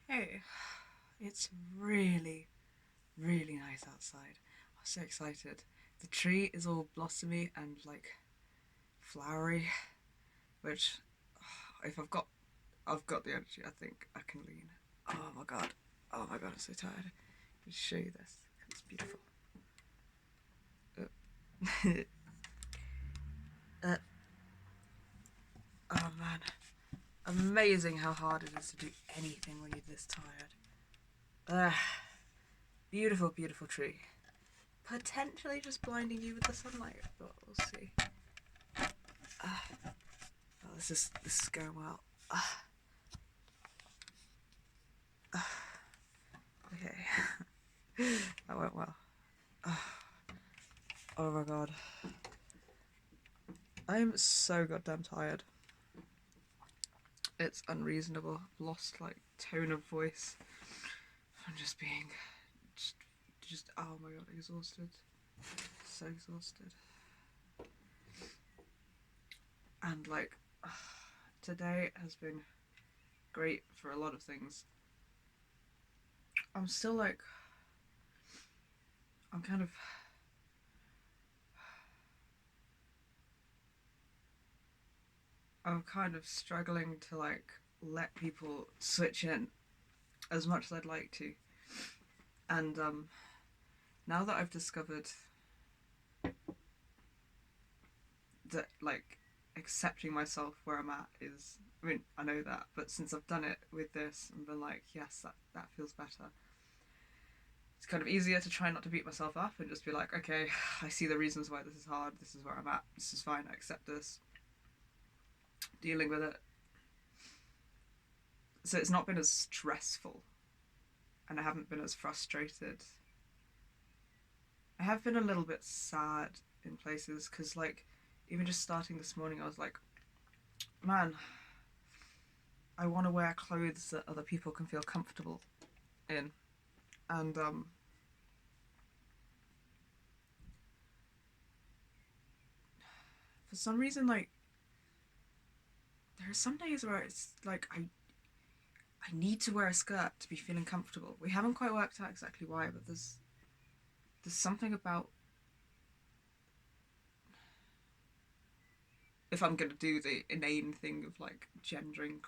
Hey, it's really, really nice outside. I'm so excited. The tree is all blossomy and like flowery, which if I've got the energy. I think I can lean. Oh my god. Oh my god, I'm so tired. Let me show you this. It's beautiful. uh, oh man, amazing how hard it is to do anything when you're this tired. Beautiful, beautiful tree. Potentially just blinding you with the sunlight, but we'll see. Oh, this is going well. Okay, that went well. Oh my god, I am so goddamn tired. It's unreasonable. I've lost like tone of voice. I'm just being, just, just oh my god, exhausted. So exhausted. And like, today has been great for a lot of things. I'm still like, I'm kind of I'm kind of struggling to like let people switch in as much as I'd like to. And now that I've discovered that like accepting myself where I'm at is, I mean, I know that, but since I've done it with this and been like, yes, that feels better. It's kind of easier to try not to beat myself up and just be like, okay, I see the reasons why this is hard. This is where I'm at. This is fine. I accept this. Dealing with it. So it's not been as stressful, and I haven't been as frustrated. I have been a little bit sad in places because, like, even just starting this morning, I was like, man, I want to wear clothes that other people can feel comfortable in. And for some reason, like, there are some days where it's like I need to wear a skirt to be feeling comfortable. We haven't quite worked out exactly why, but there's something about if I'm gonna do the inane thing of like gendering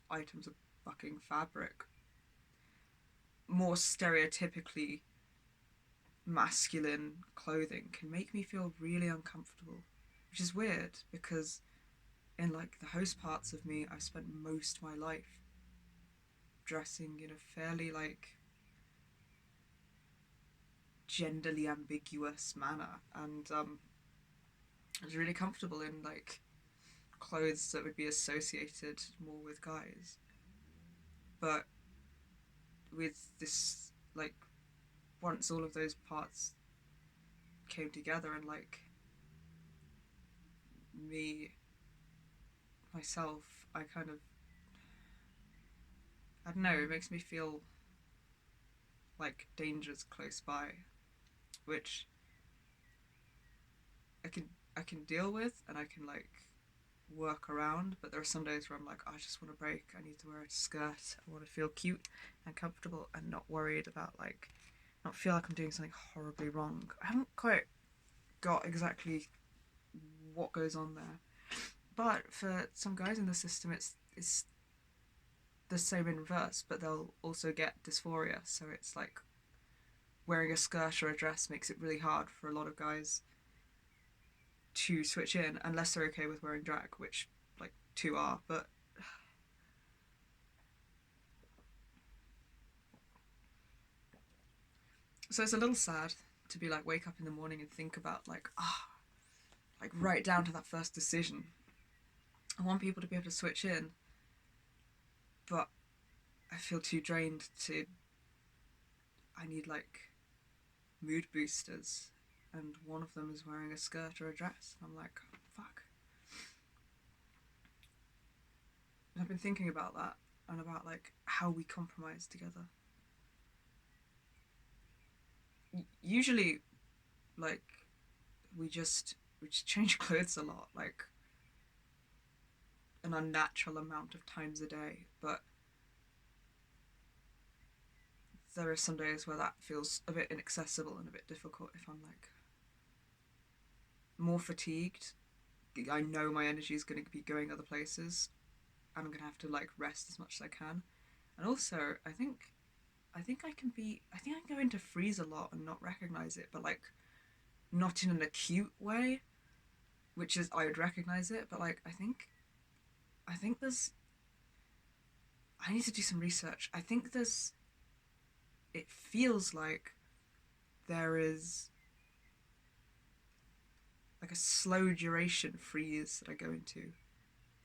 items of fucking fabric more stereotypically masculine clothing can make me feel really uncomfortable, which is weird because in like the host parts of me, I've spent most of my life dressing in a fairly like genderly ambiguous manner, and I was really comfortable in like clothes that would be associated more with guys. But with this, like, once all of those parts came together and like me myself, I kind of, I don't know, it makes me feel like danger's close by, which I can I can deal with and I can like work around. But there are some days where I'm like, oh, I just want a break. I need to wear a skirt. I want to feel cute and comfortable and not worried about like not feel like I'm doing something horribly wrong. I haven't quite got exactly what goes on there, but for some guys in the system, it's the same in reverse. But they'll also get dysphoria, so it's like wearing a skirt or a dress makes it really hard for a lot of guys to switch in unless they're okay with wearing drag, which like two are. But so it's a little sad to be like wake up in the morning and think about like like right down to that first decision. I want people to be able to switch in, but I feel too drained to. I need like mood boosters, and one of them is wearing a skirt or a dress. And I'm like, fuck. And I've been thinking about that and about like how we compromise together. Usually, like we just change clothes a lot, like an unnatural amount of times a day. But there are some days where that feels a bit inaccessible and a bit difficult. If I'm like more fatigued, I know my energy is going to be going other places, and I'm going to have to like rest as much as I can. And also, I think I can be. I think I can go into freeze a lot and not recognize it, but like not in an acute way, which is I would recognize it. But like I think there's. I need to do some research. I think there's. It feels like there is like a slow duration freeze that I go into,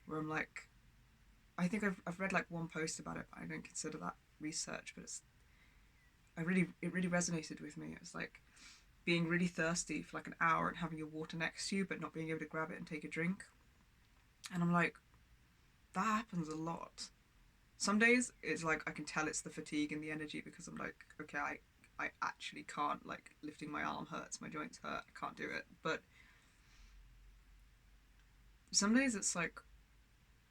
where I'm like, I think I've read like one post about it, but I don't consider that research. But it really resonated with me. It was like being really thirsty for like an hour and having your water next to you, but not being able to grab it and take a drink. And I'm like, that happens a lot. Some days it's like I can tell it's the fatigue and the energy because I'm like, okay, I actually can't, like lifting my arm hurts, my joints hurt, I can't do it. But some days it's like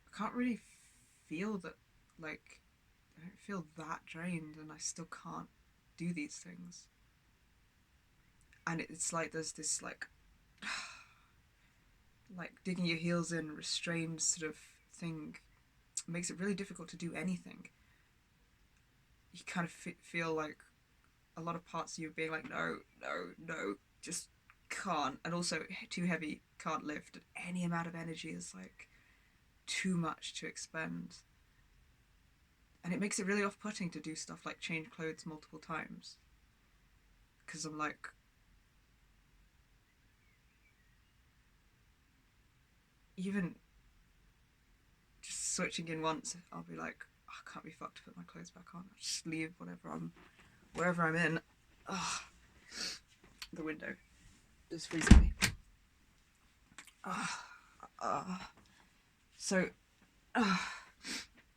I can't really feel that, like I don't feel that drained and I still can't do these things. And it's like there's this like digging your heels in, restrained sort of thing. It makes it really difficult to do anything. You kind of feel like a lot of parts of you being like, no, no, no, just can't. And also, too heavy, can't lift. Any amount of energy is like too much to expend. And it makes it really off putting to do stuff like change clothes multiple times. Because I'm like, even just switching in once, I'll be like, oh, I can't be fucked to put my clothes back on. I'll just leave wherever I'm in. Oh, the window is freezing me. So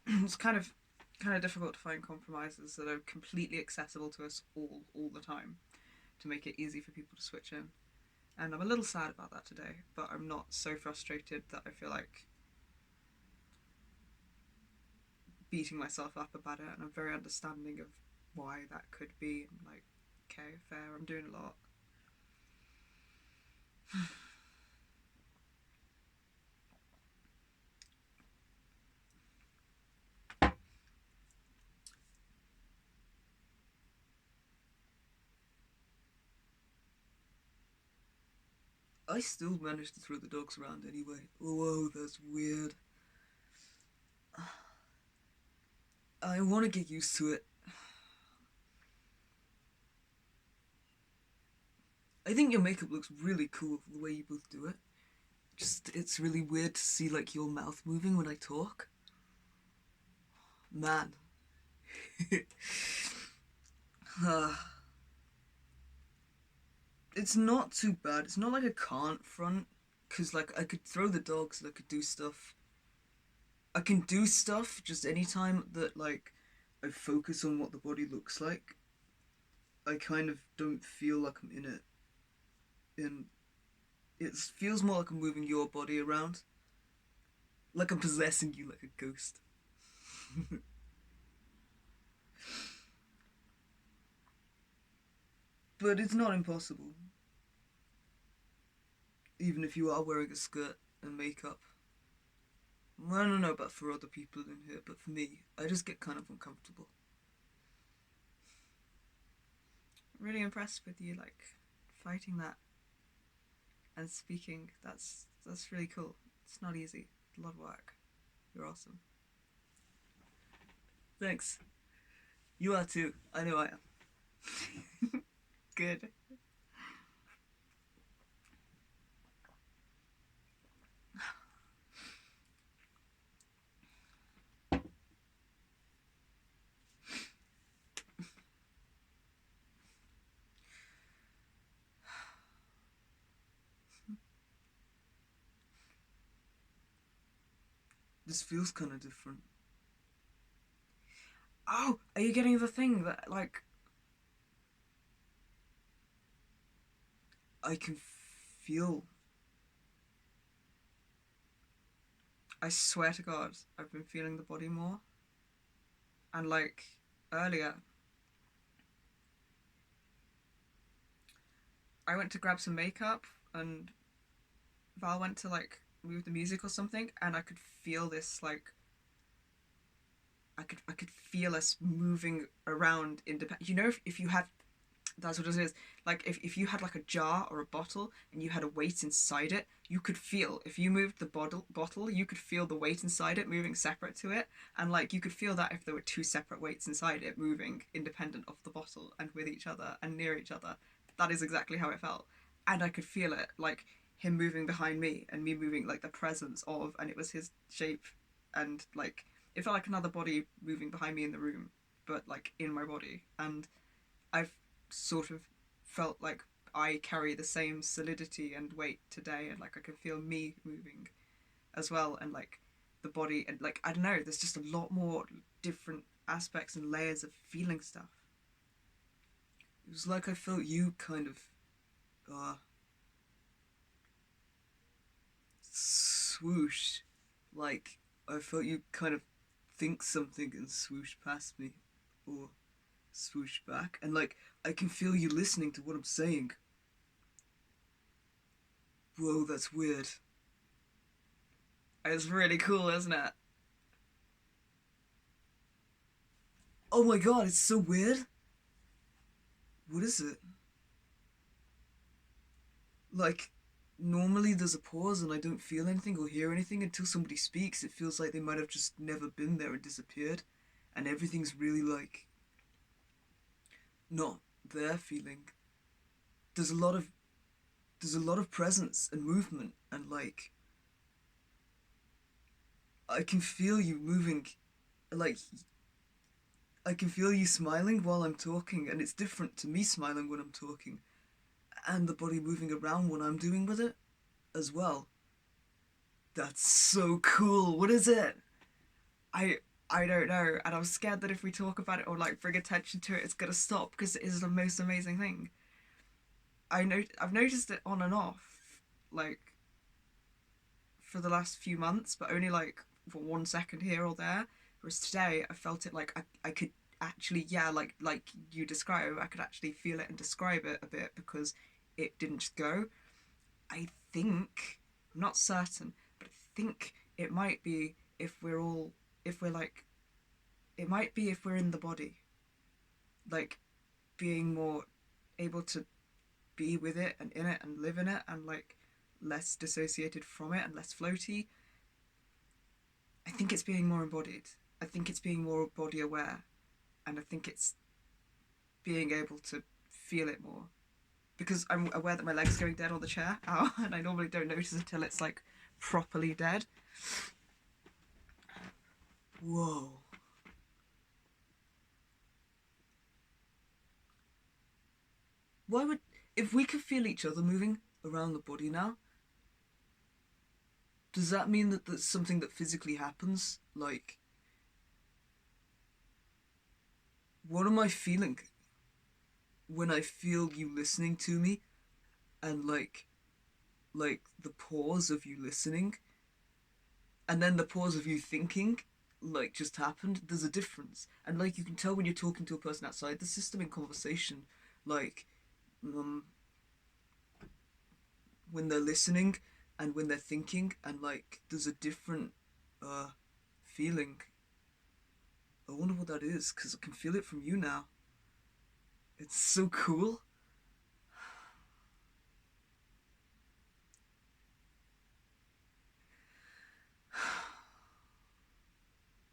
it's kind of difficult to find compromises that are completely accessible to us all the time to make it easy for people to switch in. And I'm a little sad about that today, but I'm not so frustrated that I feel like beating myself up about it, and I'm very understanding of why that could be. I'm like, okay, fair, I'm doing a lot. I still managed to throw the dogs around anyway. Whoa, that's weird. I want to get used to it. I think your makeup looks really cool the way you both do it. Just, it's really weird to see like your mouth moving when I talk. Man. It's not too bad. It's not like I can't front, because like I could throw the dogs and I could do stuff. I can do stuff just anytime that like I focus on what the body looks like. I kind of don't feel like I'm in it. And it feels more like I'm moving your body around. Like I'm possessing you like a ghost. But it's not impossible. Even if you are wearing a skirt and makeup. I don't know about for other people in here, but for me, I just get kind of uncomfortable. Really impressed with you, like, fighting that and speaking. That's really cool. It's not easy. It's a lot of work. You're awesome. Thanks. You are too. I know I am. Good. This feels kind of different. Oh, are you getting the thing that, like, I can feel. I swear to God, I've been feeling the body more. And, like, earlier, I went to grab some makeup, and Val went to like move the music or something, and I could feel this like I could feel us moving around independent. You know, if you had, that's what it is. Like if you had like a jar or a bottle and you had a weight inside it, you could feel if you moved the bottle, you could feel the weight inside it moving separate to it, and like you could feel that if there were two separate weights inside it moving independent of the bottle and with each other and near each other. That is exactly how it felt, and I could feel it like him moving behind me and me moving like the presence of, and it was his shape, and like it felt like another body moving behind me in the room, but like in my body, and I've sort of felt like I carry the same solidity and weight today, and like I can feel me moving as well, and like the body, and like I don't know, there's just a lot more different aspects and layers of feeling stuff. It was like I felt you kind of uh, swoosh, like I felt you kind of think something and swoosh past me, or swoosh back, and like I can feel you listening to what I'm saying. Whoa, that's weird. It's really cool, isn't it? Oh my god, it's so weird. What is it? Like, normally there's a pause and I don't feel anything or hear anything until somebody speaks. It feels like they might have just never been there and disappeared. And everything's really like not there feeling. There's a lot of there's a lot of presence and movement, and like I can feel you moving, like I can feel you smiling while I'm talking, and it's different to me smiling when I'm talking, and the body moving around when I'm doing with it as well. That's so cool. What is it? I I don't know, and I'm scared that if we talk about it or like bring attention to it, it's gonna stop because it is the most amazing thing. I've noticed it on and off, like for the last few months, but only like for 1 second here or there. Whereas today, I felt it like I could actually, yeah, like you describe, I could actually feel it and describe it a bit because it didn't just go. I think I'm not certain, but I think it might be if we're all if we're like it might be if we're in the body, like being more able to be with it and in it and live in it and like less dissociated from it and less floaty. I think it's being more embodied. I think it's being more body aware, and I think it's being able to feel it more because I'm aware that my leg's going dead on the chair. Ow, and I normally don't notice until it's like properly dead. Whoa. Why would if we could feel each other moving around the body now, does that mean that that's something that physically happens? Like, what am I feeling when I feel you listening to me and like the pause of you listening and then the pause of you thinking like just happened? There's a difference, and like you can tell when you're talking to a person outside the system in conversation, like um when they're listening and when they're thinking, and like there's a different uh feeling. I wonder what that is because I can feel it from you now. It's so cool.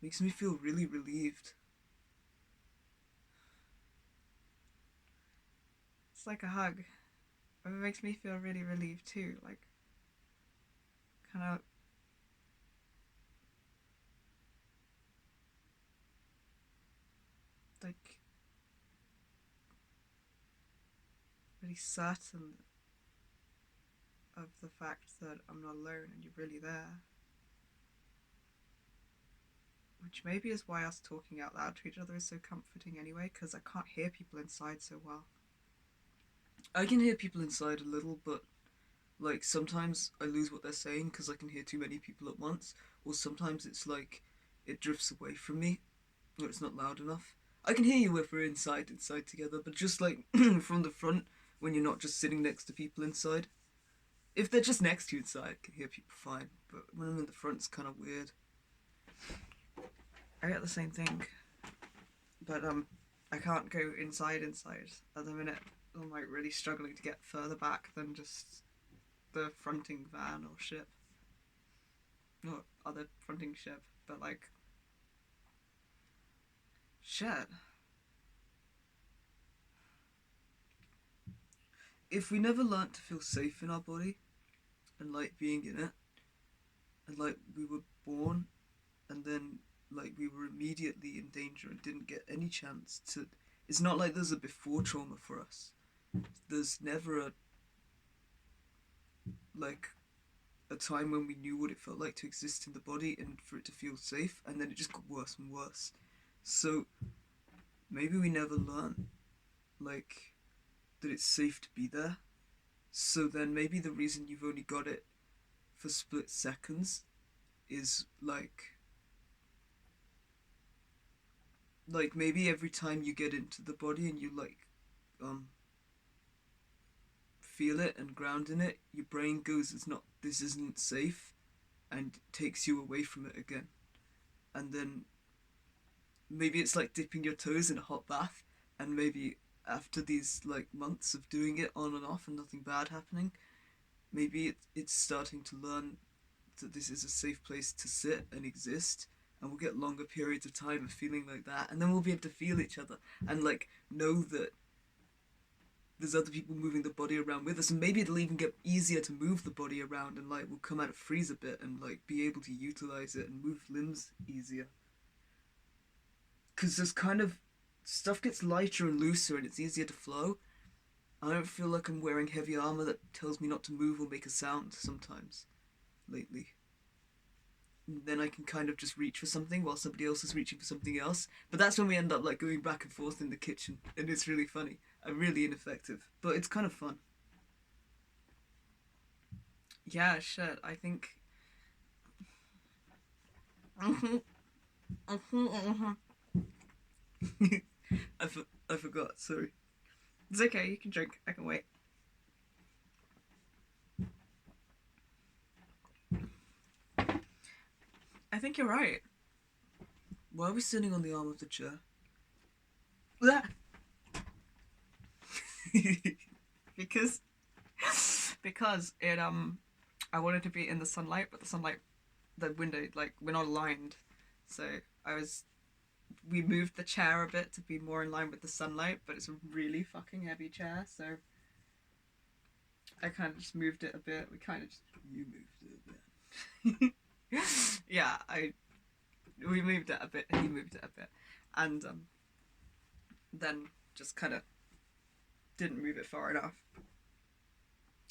Makes me feel really relieved. It's like a hug. It makes me feel really relieved too. Like, kind of like really certain of the fact that I'm not alone and you're really there. Which maybe is why us talking out loud to each other is so comforting anyway, because I can't hear people inside so well. I can hear people inside a little, but like sometimes I lose what they're saying because I can hear too many people at once, or sometimes it's like it drifts away from me, it's not loud enough. I can hear you if we're inside together, but just like from the front when you're not just sitting next to people inside. If they're just next to you inside, I can hear people fine. But when I'm in the front, it's kind of weird. I get the same thing. But I can't go inside at the minute. I'm like really struggling to get further back than just the fronting van or ship. Or other fronting ship. But like, shit. If we never learnt to feel safe in our body and like being in it, and like we were born and then like we were immediately in danger and didn't get any chance to, it's not like there's a before trauma for us. There's never a time when we knew what it felt like to exist in the body and for it to feel safe, and then it just got worse and worse. So maybe we never learn like that it's safe to be there. So then maybe the reason you've only got it for split seconds is like maybe every time you get into the body and you feel it and ground in it, your brain goes, it's not, this isn't safe, and takes you away from it again. And then maybe it's like dipping your toes in a hot bath, and maybe after these like months of doing it on and off and nothing bad happening, maybe it's starting to learn that this is a safe place to sit and exist, and we'll get longer periods of time of feeling like that, and then we'll be able to feel each other and like know that there's other people moving the body around with us, and maybe it'll even get easier to move the body around, and like we'll come out of freeze a bit and like be able to utilize it and move limbs easier. Because there's kind of stuff gets lighter and looser and it's easier to flow. I don't feel like I'm wearing heavy armor that tells me not to move or make a sound sometimes lately. And then I can kind of just reach for something while somebody else is reaching for something else. But that's when we end up like going back and forth in the kitchen, and it's really funny. I'm really ineffective, but it's kind of fun. Yeah, shit. I think. I forgot. Sorry. It's okay. You can drink. I can wait. I think you're right. Why are we sitting on the arm of the chair? because it I wanted to be in the sunlight, but the window, like, we're not aligned. So we moved the chair a bit to be more in line with the sunlight, but it's a really fucking heavy chair, so I kind of just moved it a bit. You moved it a bit. Yeah, we moved it a bit, he moved it a bit, and then just kind of didn't move it far enough.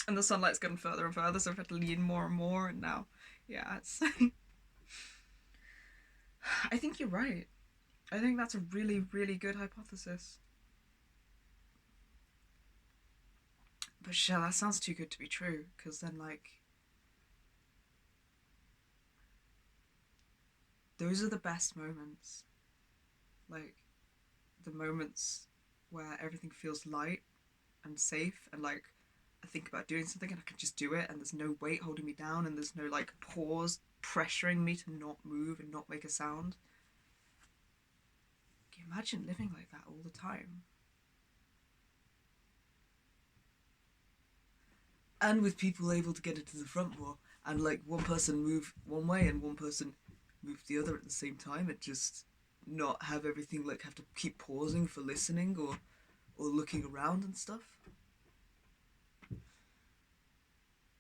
And the sunlight's gotten further and further, so I've had to lean more and more, and now, yeah, it's... I think you're right. I think that's a really, really good hypothesis. But shit, that sounds too good to be true, because then, like... those are the best moments. Like, the moments where everything feels light and safe, and like I think about doing something and I can just do it, and there's no weight holding me down, and there's no like pause pressuring me to not move and not make a sound. Can you imagine living like that all the time? And with people able to get into the front more, and like one person move one way and one person move the other at the same time, and just not have everything like have to keep pausing for listening or looking around and stuff.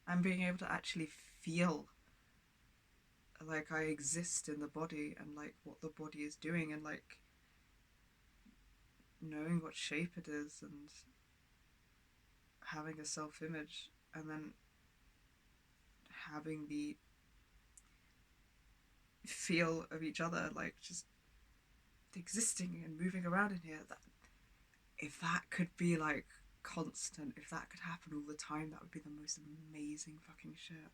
And being able to actually feel like I exist in the body, and like what the body is doing, and like knowing what shape it is, and having a self-image, and then having the feel of each other, like just existing and moving around in here. That if that could be like constant, if that could happen all the time, that would be the most amazing fucking shit.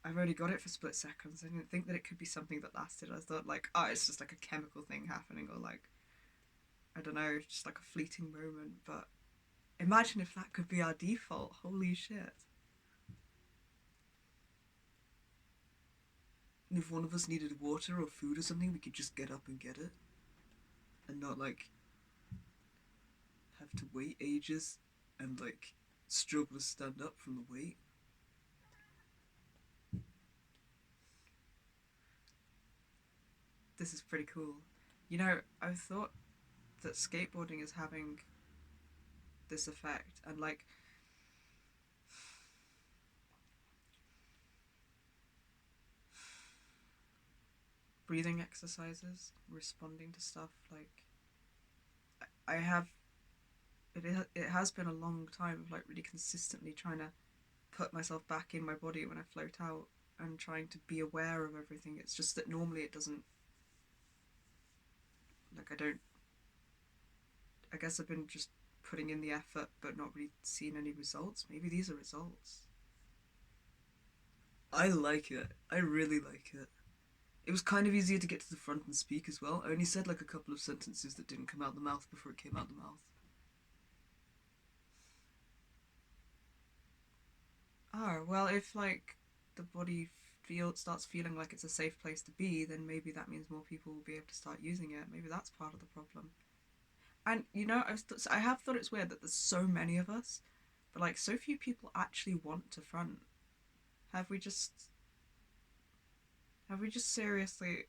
I've only got it for split seconds. I didn't think that it could be something that lasted. I thought like, oh, it's just like a chemical thing happening, or like, I don't know, just like a fleeting moment. But Imagine if that could be our default. Holy shit. And if one of us needed water or food or something, we could just get up and get it. And not like have to wait ages and like struggle to stand up from the wait. This is pretty cool. You know, I've thought that skateboarding is having this effect, and like breathing exercises, responding to stuff. Like I have, it has been a long time of like really consistently trying to put myself back in my body when I float out and trying to be aware of everything. It's just that normally it doesn't, like I don't, I guess I've been just putting in the effort but not really seeing any results. Maybe these are results. I like it. I really like it. It was kind of easier to get to the front and speak as well. I only said like a couple of sentences that didn't come out the mouth before it came out the mouth. Oh, well, if like the body starts feeling like it's a safe place to be, then maybe that means more people will be able to start using it. Maybe that's part of the problem. And you know, I have thought it's weird that there's so many of us, but like so few people actually want to front. Have we just have we just seriously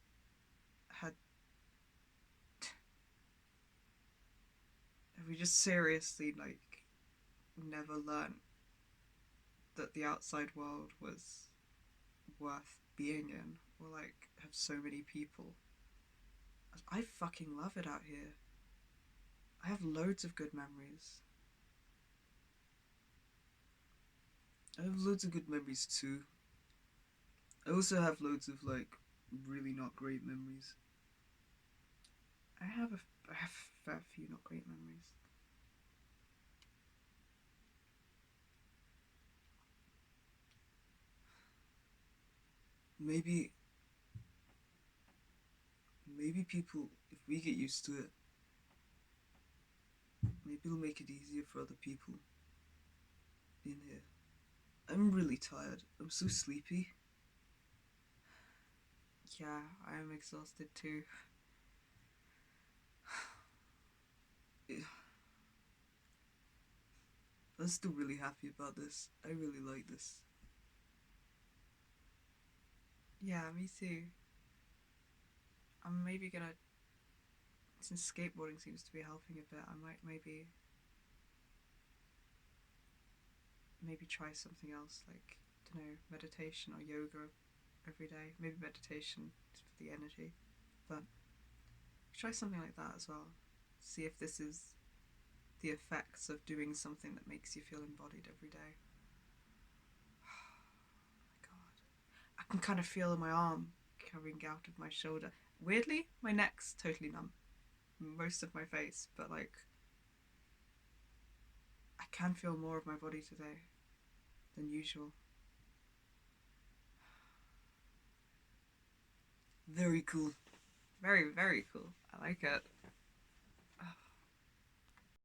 had have we just seriously like never learned that the outside world was worth being in, or like have so many people? I fucking love it out here. I have loads of good memories. I have loads of good memories too. I also have loads of like really not great memories. I have a fair few not great memories. Maybe maybe people, if we get used to it, maybe it'll make it easier for other people in here. I'm really tired. I'm so sleepy. Yeah, I am exhausted too. I'm still really happy about this. I really like this. Yeah, me too. I'm maybe gonna, since skateboarding seems to be helping a bit, I might maybe try something else, like I don't know, meditation or yoga every day. Maybe meditation for the energy, but try something like that as well. See if this is the effects of doing something that makes you feel embodied every day. Oh my god, I can kind of feel my arm coming out of my shoulder. Weirdly, my neck's totally numb. Most of my face, but like I can feel more of my body today than usual. Very cool. Very, very cool. I like it.